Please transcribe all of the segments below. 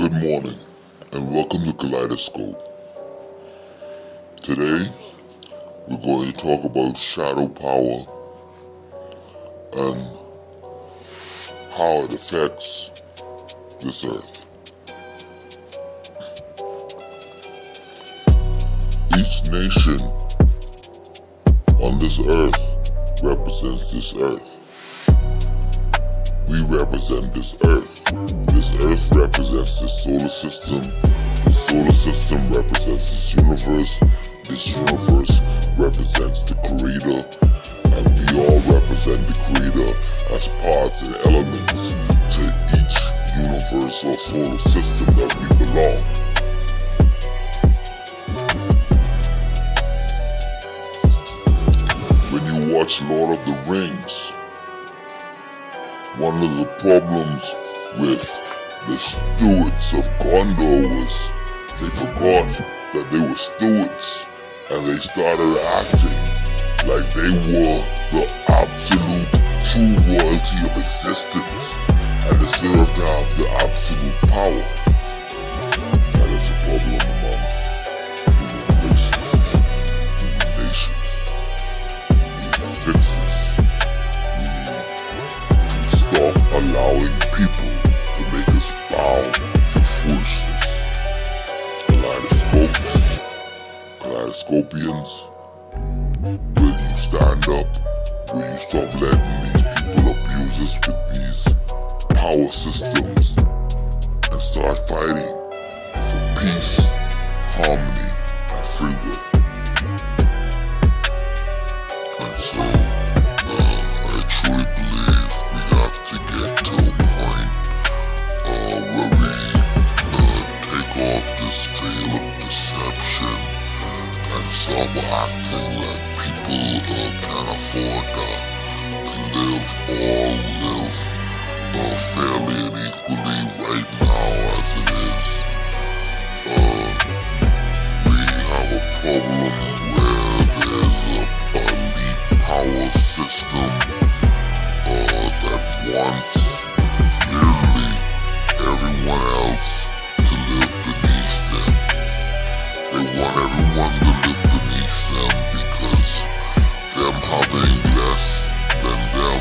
Good morning and welcome to Kaleidoscope. Today we're going to talk about shadow power and how it affects this earth. Each nation on this earth represents this earth. We represent this earth. This earth represents the solar system. The solar system represents this universe. This universe represents the creator. And we all represent the creator as parts and elements to each universe or solar system that we belong. When you watch Lord of the Rings, one of the problems with the stewards of Gondor was they forgot that they were stewards and they started acting like they were the absolute true royalty of existence and deserved to have the absolute power. That is a problem amongst human races, human nations. We need to fix this. Stop allowing people to make us bow for foolishness. Kaleidoscopians, will you stand up? Will you stop letting these people abuse us with these power systems and start fighting for peace, harmony, and free will? And so, I truly believe we have to get to a point where we take off this veil of deception and stop acting like people can't afford to live fairly and equally right now as it is. We have a problem where there's a elite power system that wants nearly everyone else to live beneath them. They want everyone to live beneath them because them having less than them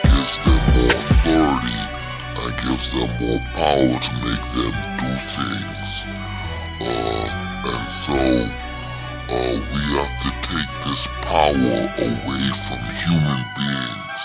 gives them more authority and gives them more power to make them do things. And so we have to take this power away from human beings.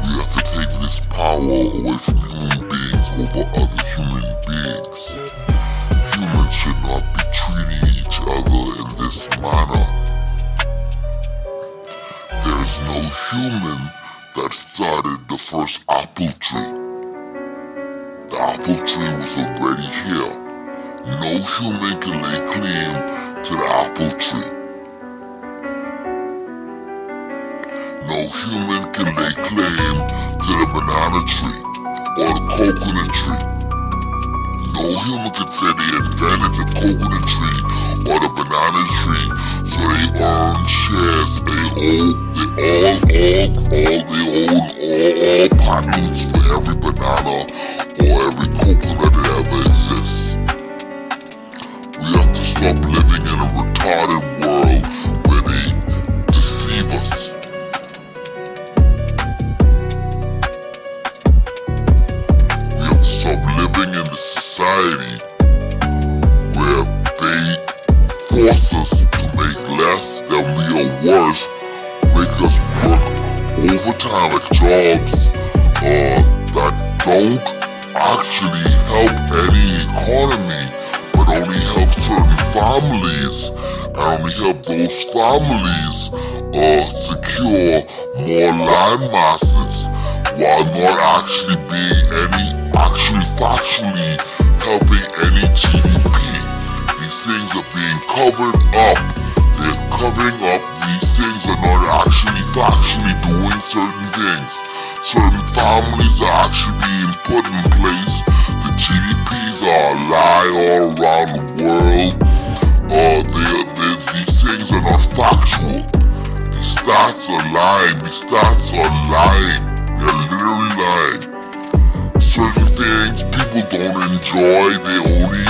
We have to take this power away from human beings over other human beings. Humans should not be treating each other in this manner. There is no human that started the first apple tree. The apple tree was already here. No human can lay claim to the apple tree. No human can lay claim to the banana tree or the coconut tree. No human can say they invented the coconut tree or the banana tree, so they earn shares. They own patents for every banana or every coconut that ever exists. We have to stop living in a retarded world where they deceive us. We have to stop living in a society where they force us to make less than we are worth, make us work overtime at jobs that don't actually help any economy, but only help certain families, and only help those families secure more land masses, while not actually being factually helping any GDP. These things are being covered up. They're covering up. These things are not actually factually doing certain things. Certain families are actually being put in place. The GDPs are a lie all around the world. These things are not factual. The stats are lying. The stats are lying. They're literally lying. certain things people don't enjoy. They only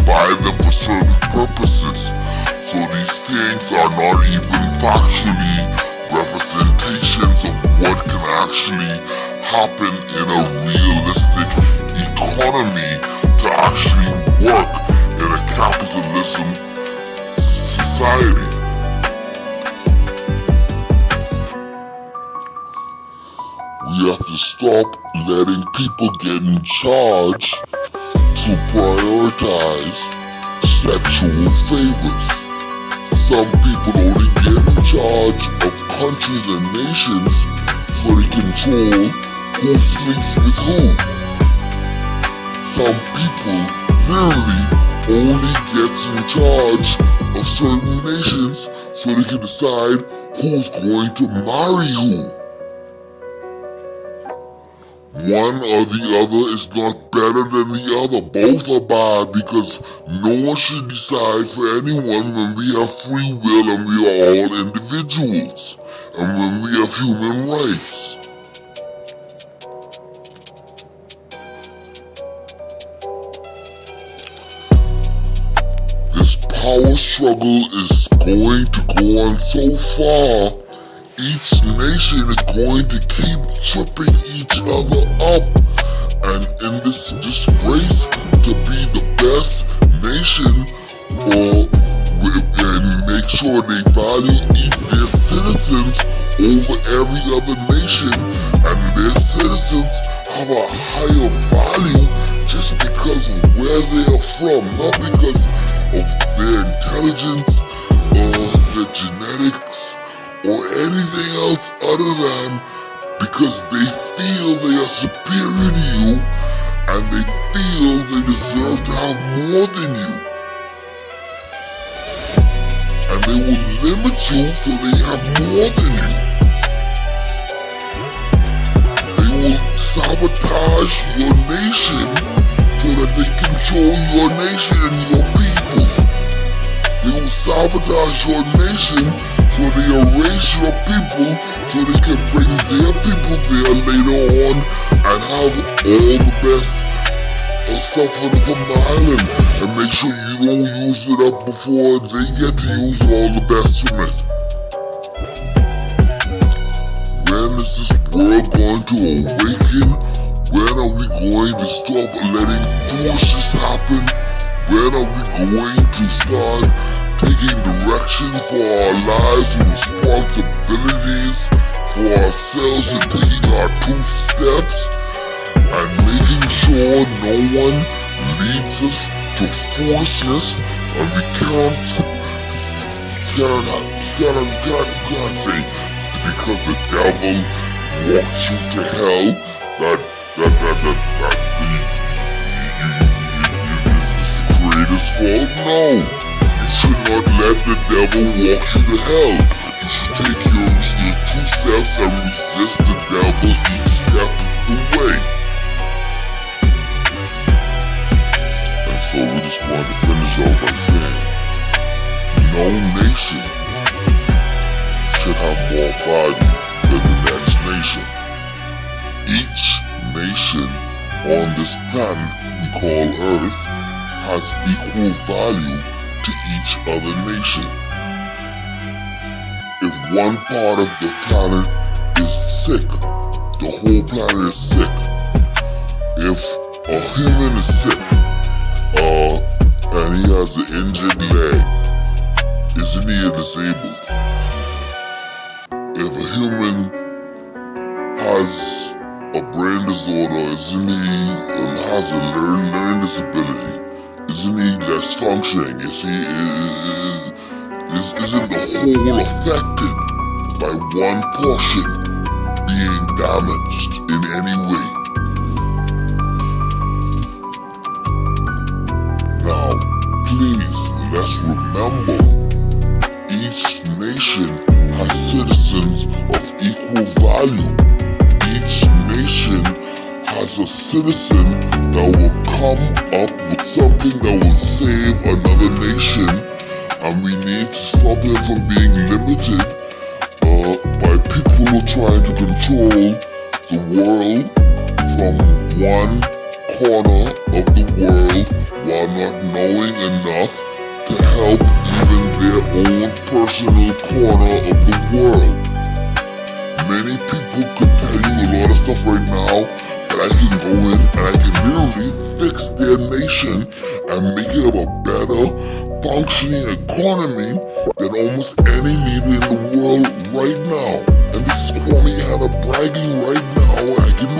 buy them for certain purposes. So these things are not even factually representations of what can actually happen in a realistic economy to actually work in a capitalism society. We have to stop letting people get in charge to prioritize sexual favors. Some people only get in charge of countries and nations so they control who sleeps with who. Some people merely only gets in charge of certain nations so they can decide who's going to marry who. One or the other is not better than the other. Both are bad because no one should decide for anyone when we have free will and we are all individuals and when we have human rights. This power struggle is going to go on so far. Each nation is going to keep tripping each other up, and in this race to be the best nation and make sure they value their citizens over every other nation, and their citizens have a higher value just because of where they are from, not because of their intelligence or their genetics or anything else other than because they feel they are superior to you and they feel they deserve to have more than you. And they will limit you so they have more than you. They will sabotage your nation so that they control your nation and your people. They will sabotage your nation so they erase your people so they can bring their people there later on and have all the best stuff for the island and make sure you don't use it up before they get to use all the best from it. When is this world going to awaken? When are we going to stop letting foolishness happen? When are we going to start taking direction for our lives and responsibilities for ourselves and taking our 2 steps and making sure no one leads us to foolishness? And we can't say because the devil walks you to hell that is the creator's fault. No. You should not let the devil walk you to hell. You should take your 2 steps and resist the devil each step of the way. And so we just want to finish off by saying, no nation should have more value than the next nation. Each nation on this planet we call Earth has equal value to each other nation. If one part of the planet is sick, the whole planet is sick. If a human is sick, and he has an injured leg, isn't he disabled? If a human has a brain disorder, isn't he has a learning disability? Isn't he less functioning? Isn't the whole affected by one portion being damaged in any way? Now, please, let's remember, each nation has citizens of equal value. Each nation has a citizen that will come up with something that will save another nation, and we need to stop them from being limited by people who are trying to control the world personal corner of the world. Many people could tell you a lot of stuff right now, but I can go in and I can literally fix their nation and make it a better functioning economy than almost any leader in the world right now. And this is Kwame Hanna bragging right now. I can